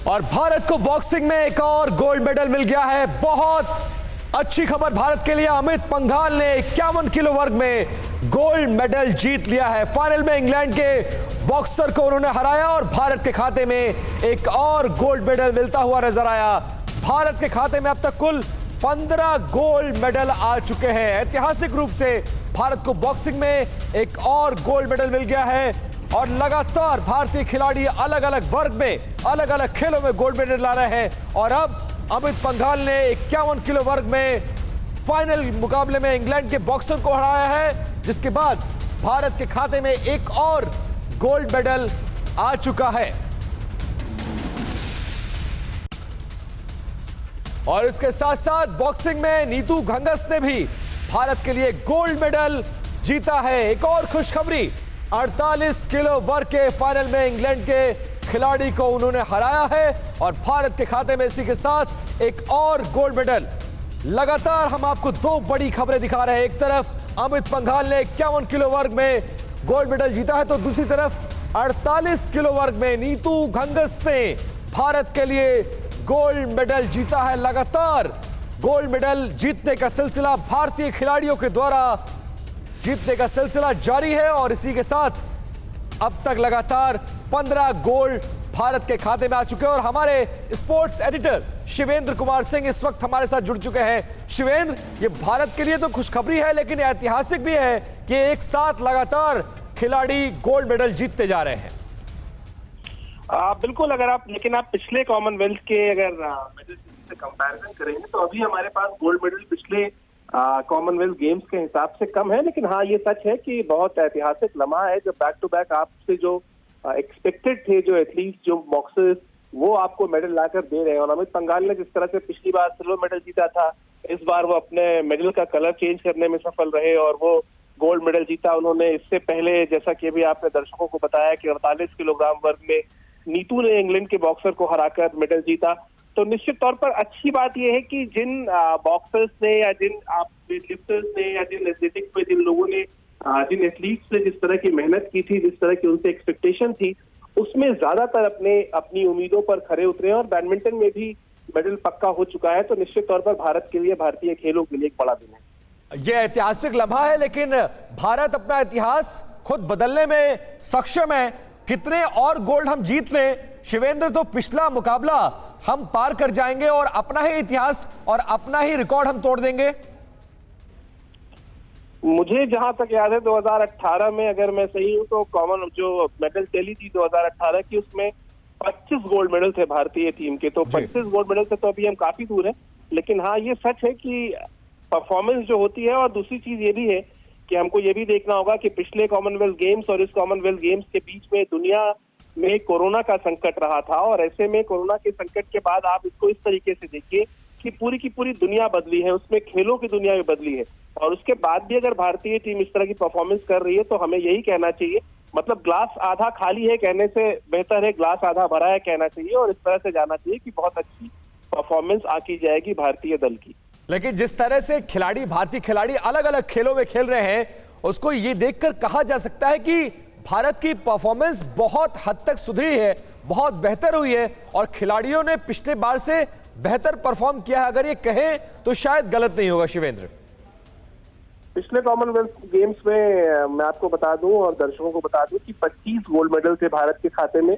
और भारत को बॉक्सिंग में एक और गोल्ड मेडल मिल गया है। बहुत अच्छी खबर भारत के लिए। अमित पंघाल ने 51 किलो वर्ग में गोल्ड मेडल जीत लिया है। फाइनल में इंग्लैंड के बॉक्सर को उन्होंने हराया और भारत के खाते में एक और गोल्ड मेडल मिलता हुआ नजर आया। भारत के खाते में अब तक कुल 15 गोल्ड मेडल आ चुके हैं। ऐतिहासिक रूप से भारत को बॉक्सिंग में एक और गोल्ड मेडल मिल गया है और लगातार भारतीय खिलाड़ी अलग अलग वर्ग में, अलग अलग खेलों में गोल्ड मेडल ला रहे हैं। और अब अमित पंघाल ने 51 किलो वर्ग में फाइनल मुकाबले में इंग्लैंड के बॉक्सर को हराया है, जिसके बाद भारत के खाते में एक और गोल्ड मेडल आ चुका है। और इसके साथ साथ बॉक्सिंग में नीतू घंगस ने भी भारत के लिए गोल्ड मेडल जीता है। एक और खुशखबरी, 48 किलो वर्ग के फाइनल में इंग्लैंड के खिलाड़ी को उन्होंने हराया है और भारत के खाते में इसी के साथ एक और गोल्ड मेडल। लगातार हम आपको दो बड़ी खबरें दिखा रहे हैं। एक तरफ अमित पंघाल ने 51 किलो वर्ग में गोल्ड मेडल जीता है, तो दूसरी तरफ 48 किलो वर्ग में नीतू घंगस ने भारत के लिए गोल्ड मेडल जीता है। लगातार गोल्ड मेडल जीतने का सिलसिला भारतीय खिलाड़ियों के द्वारा जीतने का सिलसिला जारी है और इसी के साथ अब तक लगातार 15 गोल्ड भारत के खाते में आ चुके हैं। और हमारे स्पोर्ट्स एडिटर शिवेंद्र कुमार सिंह इस वक्त हमारे साथ जुड़ चुके हैं। शिवेंद्र, ये भारत के लिए तो खुशखबरी है लेकिन ऐतिहासिक भी है कि एक साथ लगातार खिलाड़ी गोल्ड मेडल जीतते जा रहे हैं। बिल्कुल, लेकिन आप पिछले कॉमनवेल्थ के अगर मेडल से कंपैरिजन करेंगे तो अभी हमारे पास गोल्ड मेडल पिछले कॉमनवेल्थ गेम्स के हिसाब से कम है। लेकिन हाँ, ये सच है कि बहुत ऐतिहासिक लम्हा है जब बैक टू बैक आपसे जो एक्सपेक्टेड थे, जो एथलीट, जो बॉक्सर्स, वो आपको मेडल लाकर दे रहे हैं। और अमित पंघाल ने जिस तरह से पिछली बार सिल्वर मेडल जीता था, इस बार वो अपने मेडल का कलर चेंज करने में सफल रहे और वो गोल्ड मेडल जीता। उन्होंने इससे पहले, जैसा कि अभी आपने दर्शकों को बताया, कि 48 किलोग्राम वर्ग में नीतू ने इंग्लैंड के बॉक्सर को हराकर मेडल जीता। तो निश्चित तौर पर अच्छी बात यह है कि जिन बॉक्सर्स ने या जिन लिफ्टर्स ने या जिन एथलेटिक्स में जिन लोगों ने, जिन एथलीट्स ने जिस तरह की मेहनत की थी, जिस तरह की उनसे एक्सपेक्टेशन थी, उसमें ज्यादातर अपनी उम्मीदों पर खरे उतरे और बैडमिंटन में भी मेडल पक्का हो चुका है। तो निश्चित तौर पर भारत के लिए, भारतीय खेलों के लिए एक बड़ा दिन है। यह ऐतिहासिक लम्हा है लेकिन भारत अपना इतिहास खुद बदलने में सक्षम है। कितने और गोल्ड हम जीत लें शिवेंद्र, तो पिछला मुकाबला हम पार कर जाएंगे और अपना ही इतिहास और अपना ही रिकॉर्ड हम तोड़ देंगे। मुझे जहां तक याद है 2018 में, अगर मैं सही हूं, तो कॉमन जो मेडल टैली थी 2018 की, उसमें 25 गोल्ड मेडल थे भारतीय टीम के। तो 25 गोल्ड मेडल से तो अभी हम काफी दूर हैं। लेकिन हाँ, ये सच है कि परफॉर्मेंस जो होती है, और दूसरी चीज ये भी है कि हमको ये भी देखना होगा कि पिछले कॉमनवेल्थ गेम्स और इस कॉमनवेल्थ गेम्स के बीच में दुनिया में कोरोना का संकट रहा था। और ऐसे में कोरोना के संकट के बाद आप इसको इस तरीके से देखिए कि पूरी की पूरी दुनिया बदली है, उसमें खेलों की दुनिया भी बदली है। और उसके बाद भी अगर भारतीय टीम इस तरह की परफॉर्मेंस कर रही है तो हमें यही कहना चाहिए, मतलब ग्लास आधा खाली है कहने से बेहतर है ग्लास आधा भरा है कहना चाहिए। और इस तरह से जाना चाहिए कि बहुत अच्छी परफॉर्मेंस आकी जाएगी भारतीय दल की। लेकिन जिस तरह से खिलाड़ी, भारतीय खिलाड़ी अलग अलग खेलों में खेल रहे हैं, उसको ये देखकर कहा जा सकता है कि भारत की परफॉर्मेंस बहुत हद तक सुधरी है, बहुत बेहतर हुई है और खिलाड़ियों ने पिछले बार से बेहतर परफॉर्म किया है। अगर ये कहें तो शायद गलत नहीं होगा शिवेंद्र। पिछले कॉमनवेल्थ गेम्स में मैं आपको बता दूं और दर्शकों को बता दूं कि 25 गोल्ड मेडल थे भारत के खाते में,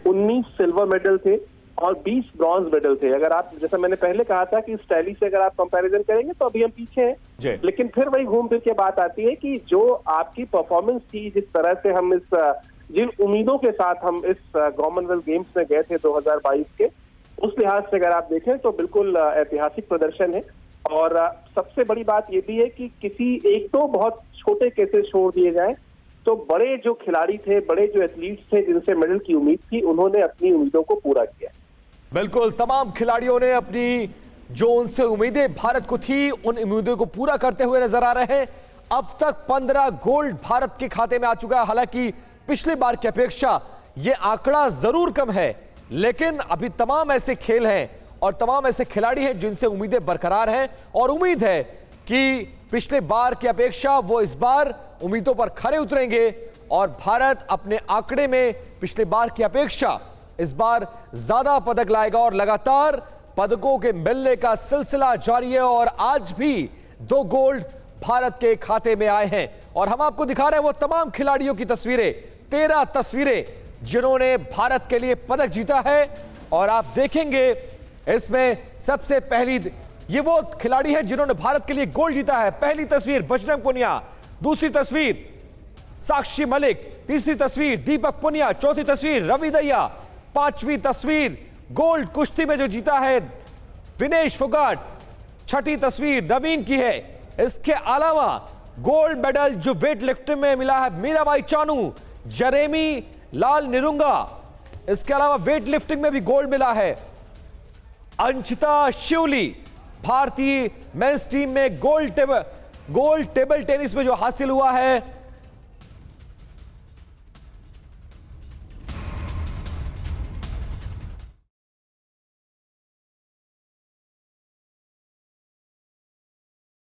19 सिल्वर मेडल थे और 20 ब्रॉन्ज मेडल थे। अगर आप, जैसा मैंने पहले कहा था कि इस टैली से अगर आप कंपैरिजन करेंगे तो अभी हम पीछे हैं। लेकिन फिर वही घूम फिर के बात आती है कि जो आपकी परफॉर्मेंस थी, जिस तरह से हम जिन उम्मीदों के साथ हम इस कॉमनवेल्थ गेम्स में गए थे 2022 के, उस लिहाज से अगर आप देखें तो बिल्कुल ऐतिहासिक प्रदर्शन है। और सबसे बड़ी बात यह भी है कि किसी एक दो बहुत छोटे केसेस छोड़ दिए जाए तो बड़े जो खिलाड़ी थे, बड़े जो एथलीट्स थे जिनसे मेडल की उम्मीद थी, उन्होंने अपनी उम्मीदों को पूरा किया। बिल्कुल, तमाम खिलाड़ियों ने अपनी जो उनसे उम्मीदें भारत को थी, उन उम्मीदों को पूरा करते हुए नजर आ रहे हैं। अब तक 15 गोल्ड भारत के खाते में आ चुका है। हालांकि पिछली बार की अपेक्षा यह आंकड़ा जरूर कम है, लेकिन अभी तमाम ऐसे खेल हैं और तमाम ऐसे खिलाड़ी हैं जिनसे उम्मीदें बरकरार हैं और उम्मीद है कि पिछले बार की अपेक्षा वो इस बार उम्मीदों पर खरे उतरेंगे और भारत अपने आंकड़े में पिछले बार की अपेक्षा इस बार ज्यादा पदक लाएगा और लगातार पदकों के मिलने का सिलसिला जारी है और आज भी 2 गोल्ड भारत के खाते में आए हैं। और हम आपको दिखा रहे हैं वो तमाम खिलाड़ियों की तस्वीरें, 13 तस्वीरें जिन्होंने भारत के लिए पदक जीता है। और आप देखेंगे इसमें सबसे पहली ये वो खिलाड़ी हैं जिन्होंने भारत के लिए गोल्ड जीता है। पहली तस्वीर बजरंग पुनिया, दूसरी तस्वीर साक्षी मलिक, तीसरी तस्वीर दीपक पुनिया, चौथी तस्वीर रवि दहिया, पांचवी तस्वीर गोल्ड कुश्ती में जो जीता है विनेश फोगाट, छठी तस्वीर नवीन की है। इसके अलावा गोल्ड मेडल जो वेट लिफ्टिंग में मिला है मीराबाई चानू, जरेमी लाल निरुंगा। इसके अलावा वेट लिफ्टिंग में भी गोल्ड मिला है अंशिता शिवली। भारतीय मेंस टीम में गोल्ड टेबल टेनिस में जो हासिल हुआ है